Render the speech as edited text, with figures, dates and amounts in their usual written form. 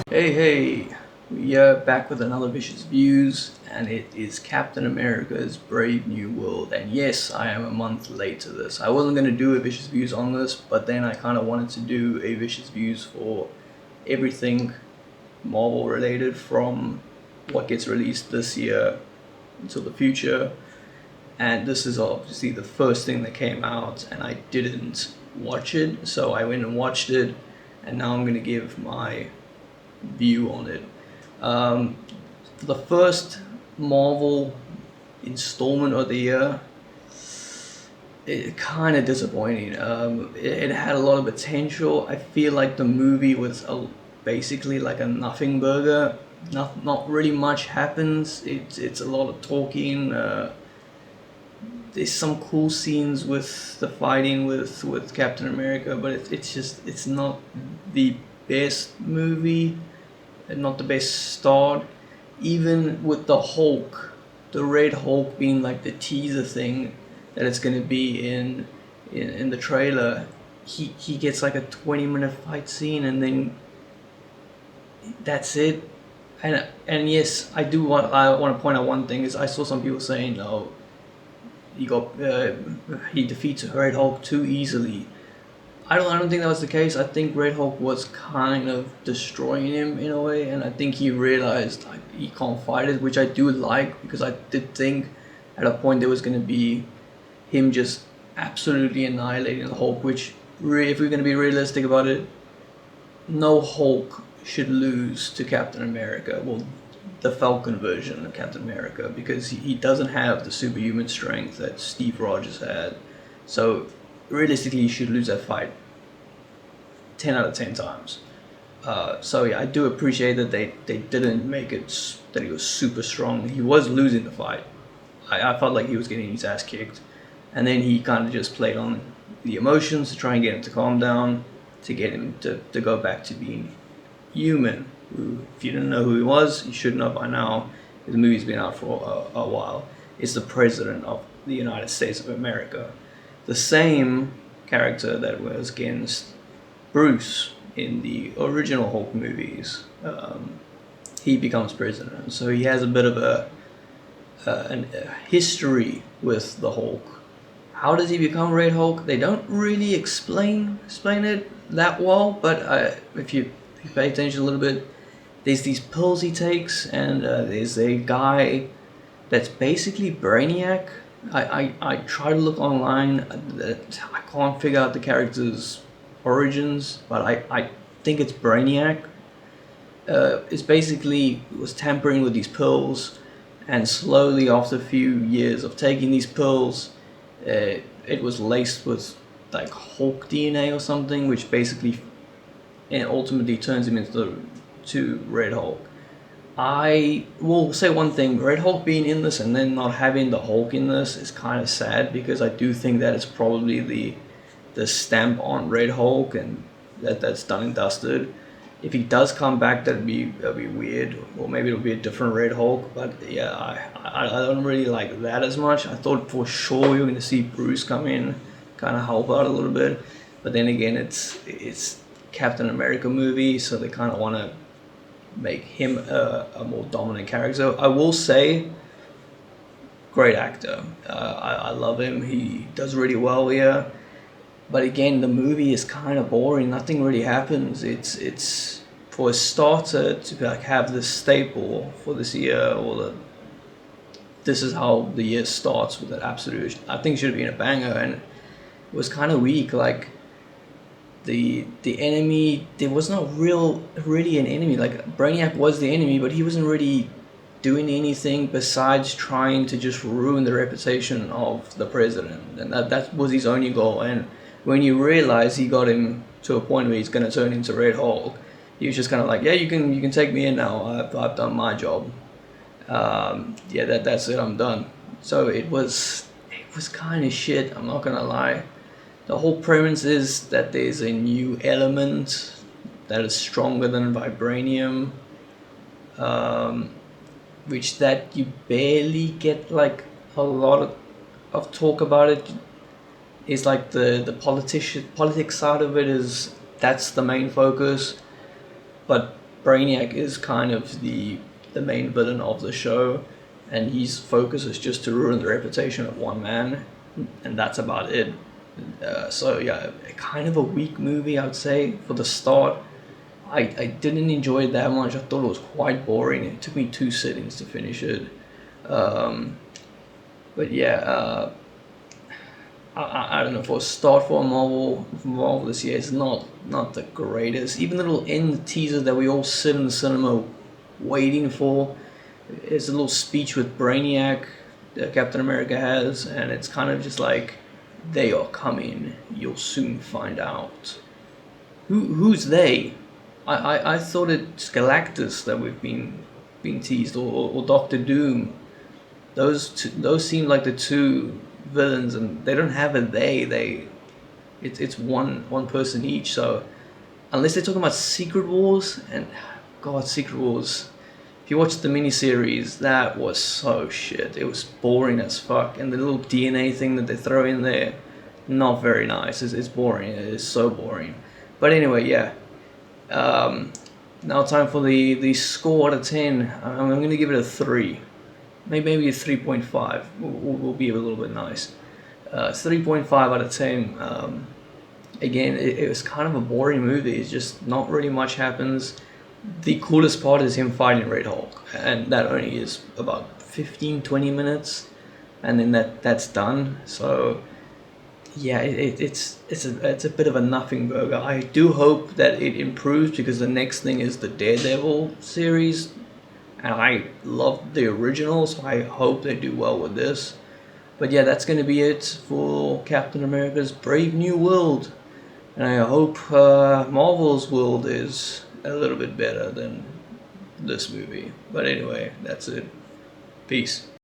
Hey, we are back with another Vicious Views, and it is Captain America's Brave New World. And yes, I am a month late to this. I wasn't going to do a Vicious Views on this, but then I kind of wanted to do a Vicious Views for everything Marvel related from what gets released this year until the future. And this is obviously the first thing that came out, and I didn't watch it, so I went and watched it, and now I'm going to give my view on it. Um, the first Marvel installment of the year, it kind of disappointing. It had a lot of potential. I feel like the movie was basically like a nothing burger. Not really much happens. It's a lot of talking. There's some cool scenes with the fighting with Captain America, but it's not the best movie, and not the best start. Even with the Hulk, the Red Hulk being like the teaser thing that it's gonna be in the trailer, he gets like a 20-minute fight scene and then that's it. And yes, I want to point out one thing is I saw some people saying, oh, he defeats Red Hulk too easily. I don't think that was the case. I think Red Hulk was kind of destroying him in a way, and I think he realized like, he can't fight it, which I do like because I did think at a point there was going to be him just absolutely annihilating the Hulk. Which, if we're going to be realistic about it, no Hulk should lose to Captain America. Well, the Falcon version of Captain America, because he doesn't have the superhuman strength that Steve Rogers had. So realistically, he should lose that fight 10 out of 10 times. So yeah, I do appreciate that they didn't make it that he was super strong. He was losing the fight. I felt like he was getting his ass kicked, and then he kind of just played on the emotions to try and get him to calm down, to get him to go back to being human. Who, if you didn't know who he was, you should know by now. The movie's been out for a while. It's the president of the United States of America, the same character that was against Bruce in the original Hulk movies. He becomes president, so he has a bit of a history with the Hulk. How does he become Red Hulk? They don't really explain it that well, but if you pay attention a little bit, there's these pills he takes, and there's a guy that's basically Brainiac. I try to look online. I can't figure out the character's origins, but I think it's Brainiac. It's basically was tampering with these pills, and slowly after a few years of taking these pills, it was laced with like Hulk DNA or something, which basically and ultimately turns him to Red Hulk. I will say one thing: Red Hulk being in this and then not having the Hulk in this is kind of sad, because I do think that it's probably the stamp on Red Hulk, and that's done and dusted. If he does come back, that'd be weird, or maybe it'll be a different Red Hulk. But yeah, I don't really like that as much. I thought for sure we were going to see Bruce come in, kind of help out a little bit, but then again, it's Captain America movie, so they kind of want to make him a more dominant character. I will say, great actor. I love him. He does really well here. But again, the movie is kind of boring. Nothing really happens. It's for a starter to like have this staple for this year, or this is how the year starts with an absolute. I think it should have been a banger, and it was kind of weak. Like the enemy, there was not really an enemy. Like Brainiac was the enemy, but he wasn't really doing anything besides trying to just ruin the reputation of the president, and that was his only goal. And when you realize he got him to a point where he's going to turn into Red Hulk, he was just kind of like, yeah, you can take me in now. I've done my job. Yeah, that's it. I'm done. So it was kind of shit. I'm not gonna lie. The whole premise is that there's a new element that is stronger than vibranium, um, which that you barely get like a lot of talk about it. Is like the politics side of it is that's the main focus, but Brainiac is kind of the main villain of the show, and his focus is just to ruin the reputation of one man, and that's about it. So yeah, kind of a weak movie, I would say, for the start. I didn't enjoy it that much. I thought it was quite boring. It took me 2 sittings to finish it. Um, but yeah, I don't know, for a start for Marvel this year, it's not the greatest. Even the little end teaser that we all sit in the cinema waiting for is a little speech with Brainiac that Captain America has, and it's kind of just like, they are coming. You'll soon find out. Who's they? I thought it's Galactus that we've been teased, or Doctor Doom. Those seem like the two villains, and they don't have a they. It's one person each. So unless they're talking about Secret Wars, and God, Secret Wars. If you watched the miniseries, that was so shit. It was boring as fuck, and the little DNA thing that they throw in there, not very nice. It's boring. It is so boring. But anyway, yeah. Now time for the score out of 10. I'm going to give it a 3. Maybe a 3.5 will be a little bit nice. 3.5 out of 10. Again, it was kind of a boring movie. It's just not really much happens. The coolest part is him fighting Red Hulk, and that only is about 15-20 minutes, and then that's done. So yeah, it's a bit of a nothing burger. I do hope that it improves, because the next thing is the Daredevil series, and I loved the original, so I hope they do well with this. But yeah, that's going to be it for Captain America's Brave New World, and I hope Marvel's world is a little bit better than this movie. But anyway, that's it. Peace.